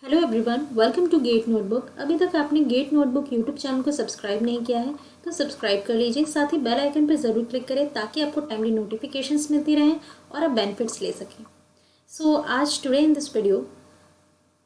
Hello everyone, welcome to Gate Notebook. अभी तक आपने गेट नोटबुक यूट्यूब चैनल को सब्सक्राइब नहीं किया है तो सब्सक्राइब कर लीजिए। साथ ही बेल आइकन पर ज़रूर क्लिक करें ताकि आपको टाइमली नोटिफिकेशंस मिलती रहें और आप बेनिफिट्स ले सकें। आज today in this video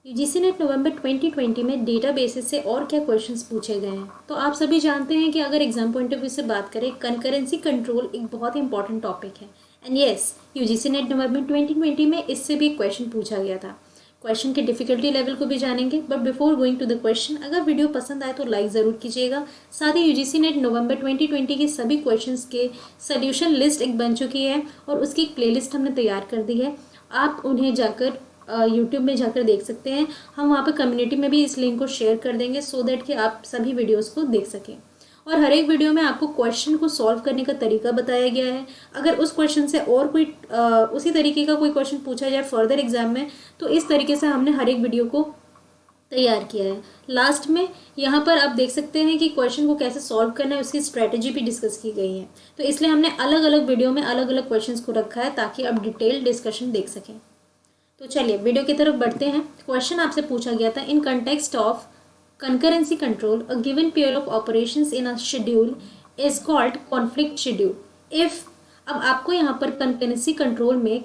UGC NET November 2020 में डेटाबेसेस से और क्या क्वेश्चंस पूछे गए हैं। तो आप सभी जानते हैं कि अगर एग्जाम पॉइंट ऑफ व्यू से बात करें, कंकरेंसी कंट्रोल एक बहुत इंपॉर्टेंट टॉपिक है। And yes, UGC NET November 2020 में इससे भी एक क्वेश्चन पूछा गया था। क्वेश्चन के डिफिकल्टी लेवल को भी जानेंगे, but before going to the question, अगर वीडियो पसंद आए तो लाइक ज़रूर कीजिएगा। साथ ही यूजीसी नेट नवंबर 2020 के सभी क्वेश्चंस के सोल्यूशन लिस्ट एक बन चुकी है और उसकी एक प्लेलिस्ट हमने तैयार कर दी है। आप उन्हें जाकर यूट्यूब में जाकर देख सकते हैं। हम वहाँ पर कम्युनिटी में भी इस लिंक को शेयर कर देंगे सो दैट कि आप सभी वीडियोस को देख सकें। और हर एक वीडियो में आपको क्वेश्चन को सॉल्व करने का तरीका बताया गया है। अगर उस क्वेश्चन से और कोई उसी तरीके का कोई क्वेश्चन पूछा जाए फर्दर एग्जाम में, तो इस तरीके से हमने हर एक वीडियो को तैयार किया है। लास्ट में यहाँ पर आप देख सकते हैं कि क्वेश्चन को कैसे सॉल्व करना है, उसकी स्ट्रेटेजी भी डिस्कस की गई है। तो इसलिए हमने अलग अलग वीडियो में अलग अलग क्वेश्चन को रखा है ताकि आप डिटेल डिस्कशन देख सकें। तो चलिए वीडियो की तरफ बढ़ते हैं। क्वेश्चन आपसे पूछा गया था, in context of concurrency control, a given pair of operations in a schedule is called conflict schedule. If अब आपको यहाँ पर concurrency control में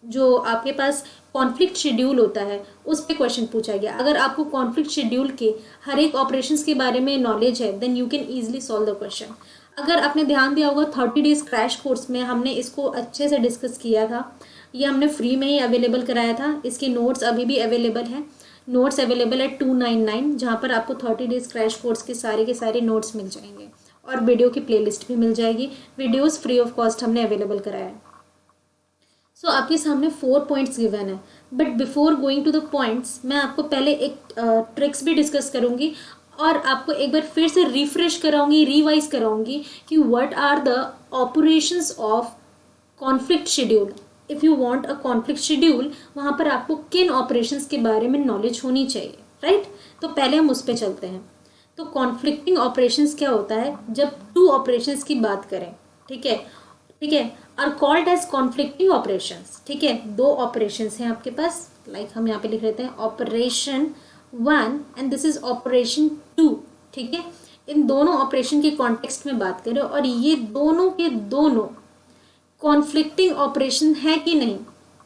जो आपके पास कॉन्फ्लिक्ट शेड्यूल होता है उस पर क्वेश्चन पूछा गया। अगर आपको कॉन्फ्लिक्ट शेड्यूल के हर एक ऑपरेशंस के बारे में नॉलेज है then you can easily solve the question. अगर आपने ध्यान दिया होगा 30 डेज क्रैश कोर्स में हमने इसको अच्छे से डिस्कस किया था। ये हमने फ्री में ही अवेलेबल कराया था। इसके नोट्स अभी भी अवेलेबल हैं। नोट्स अवेलेबल है 299, जहाँ पर आपको 30 डेज क्रैश कोर्स के सारे नोट्स मिल जाएंगे और वीडियो की प्लेलिस्ट भी मिल जाएगी। वीडियोस फ्री ऑफ कॉस्ट हमने अवेलेबल कराया है। आपके सामने 4 पॉइंट्स गिवन है, but before going to the points मैं आपको पहले एक ट्रिक्स भी डिस्कस करूँगी और आपको एक बार फिर से रिफ्रेश कराऊंगी, रिवाइज कराऊंगी कि what are the operations of conflict schedule. If you want a conflict schedule, वहाँ पर आपको किन ऑपरेशंस के बारे में नॉलेज होनी चाहिए, राइट। तो पहले हम उस पर चलते हैं। तो कॉन्फ्लिक्टिंग ऑपरेशंस क्या होता है? जब टू ऑपरेशंस की बात करें, ठीक है, are called as conflicting operations. ठीक है, दो ऑपरेशंस हैं आपके पास, लाइक हम यहाँ पे लिख लेते हैं operation 1 and this is operation 2। ठीक है, इन दोनों ऑपरेशन के कॉन्टेक्स्ट में बात करें और ये दोनों के दोनों कॉन्फ्लिक्टिंग ऑपरेशन है कि नहीं,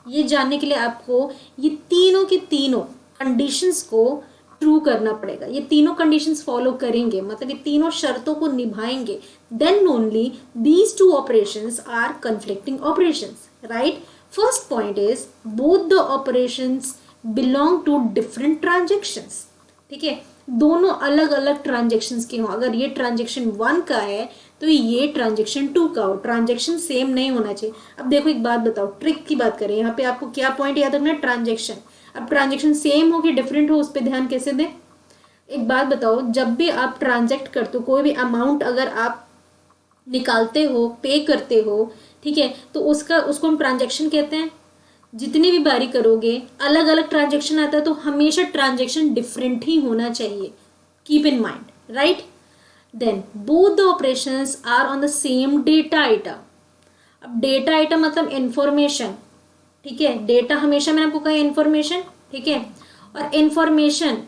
ये जानने के लिए आपको ये तीनों के तीनों कंडीशंस को ट्रू करना पड़ेगा। ये तीनों कंडीशंस फॉलो करेंगे, मतलब ये तीनों शर्तों को निभाएंगे, then only these two operations are conflicting operations, right. First point is both the operations belong to different transactions. ठीक है, दोनों अलग अलग ट्रांजेक्शन्स के हों। अगर ये ट्रांजेक्शन 1 का है तो ये ट्रांजेक्शन 2 का हो। ट्रांजेक्शन सेम नहीं होना चाहिए। अब देखो एक बात बताओ, ट्रिक की बात करें, यहाँ पे आपको क्या पॉइंट याद रखना है? ट्रांजेक्शन। अब ट्रांजेक्शन सेम हो कि डिफरेंट हो, उस पर ध्यान कैसे दें? एक बात बताओ, जब भी आप ट्रांजेक्ट करते हो, कोई भी अमाउंट अगर आप निकालते हो, पे करते हो, ठीक है, तो उसको हम ट्रांजेक्शन कहते हैं। जितनी भी बारी करोगे अलग अलग ट्रांजेक्शन आता है, तो हमेशा ट्रांजेक्शन डिफरेंट ही होना चाहिए। Keep in mind, right. Then both the operations are on the same data item. अब डेटा आइटम मतलब इंफॉर्मेशन, ठीक है। डेटा हमेशा मैंने आपको कहा इंफॉर्मेशन, ठीक है। और इंफॉर्मेशन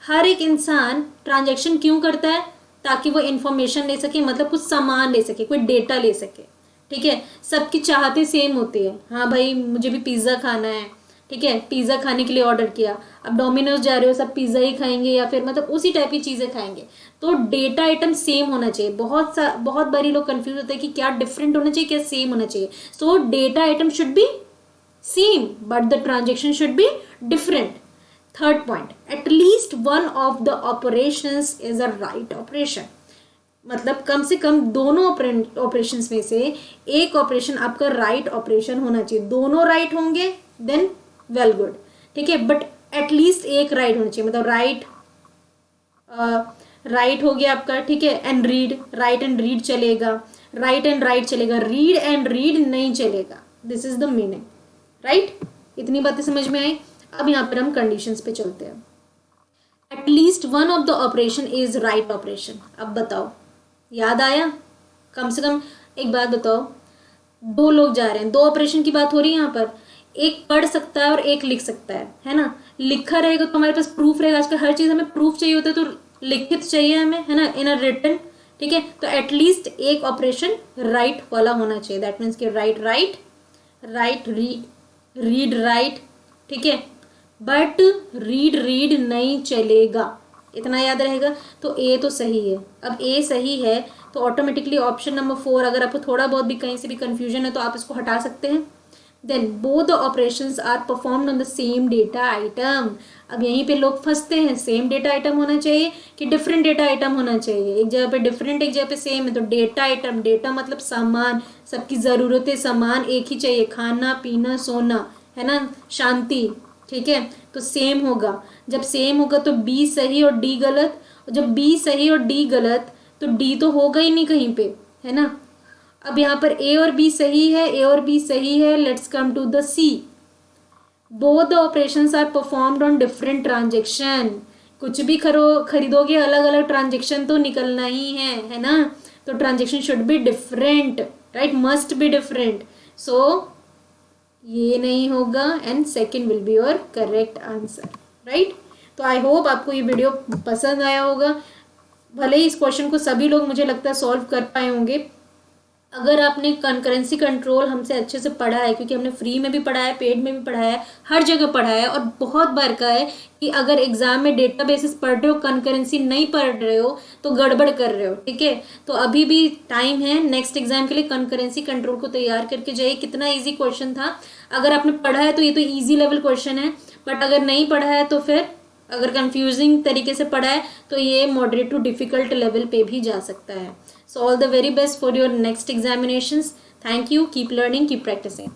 हर एक इंसान ट्रांजेक्शन क्यों करता है? ताकि वो इंफॉर्मेशन ले सके, मतलब कुछ सामान ले सके, कोई डेटा ले सके, ठीक है। सबकी चाहते सेम होती है, हाँ भाई मुझे भी पिज़्ज़ा खाना है, ठीक है, पिज़्ज़ा खाने के लिए ऑर्डर किया। अब डोमिनोज जा रहे हो, सब पिज़्ज़ा ही खाएंगे या फिर मतलब उसी टाइप की चीज़ें खाएंगे, तो डेटा आइटम सेम होना चाहिए। बहुत बारी लोग कंफ्यूज होते हैं कि क्या डिफरेंट होना चाहिए, क्या सेम होना चाहिए। सो data item should be same but the transaction should be different. Third point, at least one of the operations is a write operation. मतलब कम से कम दोनों ऑपरेशंस में से एक ऑपरेशन आपका राइट ऑपरेशन होना चाहिए। दोनों राइट होंगे देन वेल गुड, ठीक है, बट एटलीस्ट एक राइट होना चाहिए। मतलब राइट हो गया आपका, ठीक है, and read, right and read चलेगा, राइट एंड राइट चलेगा, रीड एंड रीड नहीं चलेगा। This is the meaning, right. इतनी बातें समझ में आई। अब यहाँ पर हम कंडीशंस पे चलते हैं। At least one of the operation is write operation. अब बताओ, याद आया? कम से कम एक बात बताओ, दो लोग जा रहे हैं, दो ऑपरेशन की बात हो रही है यहाँ पर। एक पढ़ सकता है और एक लिख सकता है ना। लिखा रहेगा तो हमारे पास प्रूफ रहेगा, आजकल हर चीज़ हमें प्रूफ चाहिए होता है, तो लिखित चाहिए हमें, है ना, इन अ रिटन, ठीक है। तो एटलीस्ट एक ऑपरेशन राइट वाला होना चाहिए, दैट मीन्स कि right right, right read, read write, ठीक है। बट रीड रीड नहीं चलेगा, इतना याद रहेगा। तो ए तो सही है। अब ए सही है तो ऑटोमेटिकली ऑप्शन नंबर 4, अगर आपको थोड़ा बहुत भी कहीं से भी कंफ्यूजन है तो आप इसको हटा सकते हैं। Then both the operations are performed on the same data item. अब यहीं पे लोग फंसते हैं, सेम डेटा आइटम होना चाहिए कि डिफरेंट डेटा आइटम होना चाहिए। एक जगह पे डिफरेंट, एक जगह पे सेम है, तो डेटा आइटम, डेटा मतलब सामान, सबकी ज़रूरतें सामान एक ही चाहिए, खाना पीना सोना, है ना, शांति, ठीक है। तो सेम होगा। जब सेम होगा तो बी सही और डी गलत, जब बी सही और डी गलत तो डी तो होगा ही नहीं कहीं पे, है ना। अब यहाँ पर ए और बी सही है, ए और बी सही है। Let's come to the C. Both the operations are performed on different transaction. कुछ भी खरीदोगे अलग अलग ट्रांजेक्शन तो निकलना ही है ना। तो transaction should be different, right, must be different. So ये नहीं होगा and second will be your correct answer, right. तो आई होप आपको ये वीडियो पसंद आया होगा। भले ही इस क्वेश्चन को सभी लोग मुझे लगता है सॉल्व कर पाए होंगे। अगर आपने कंकरेंसी कंट्रोल हमसे अच्छे से पढ़ा है, क्योंकि हमने फ्री में भी पढ़ा है, पेड में भी पढ़ा है, हर जगह पढ़ा है, और बहुत बार का है कि अगर एग्जाम में डेटा बेसिस पढ़ रहे हो, कंकरेंसी नहीं पढ़ रहे हो तो गड़बड़ कर रहे हो, ठीक है। तो अभी भी टाइम है नेक्स्ट एग्जाम के लिए, कंकरेंसी कंट्रोल को तैयार करके जाइए। कितना ईजी क्वेश्चन था, अगर आपने पढ़ा है तो ये तो ईजी लेवल क्वेश्चन है, बट अगर नहीं पढ़ा है तो फिर, अगर कंफ्यूजिंग तरीके से पढ़ा है तो ये मॉडरेट टू डिफिकल्ट लेवल पे भी जा सकता है। So all the very best for your next examinations. Thank you. Keep learning, keep practicing.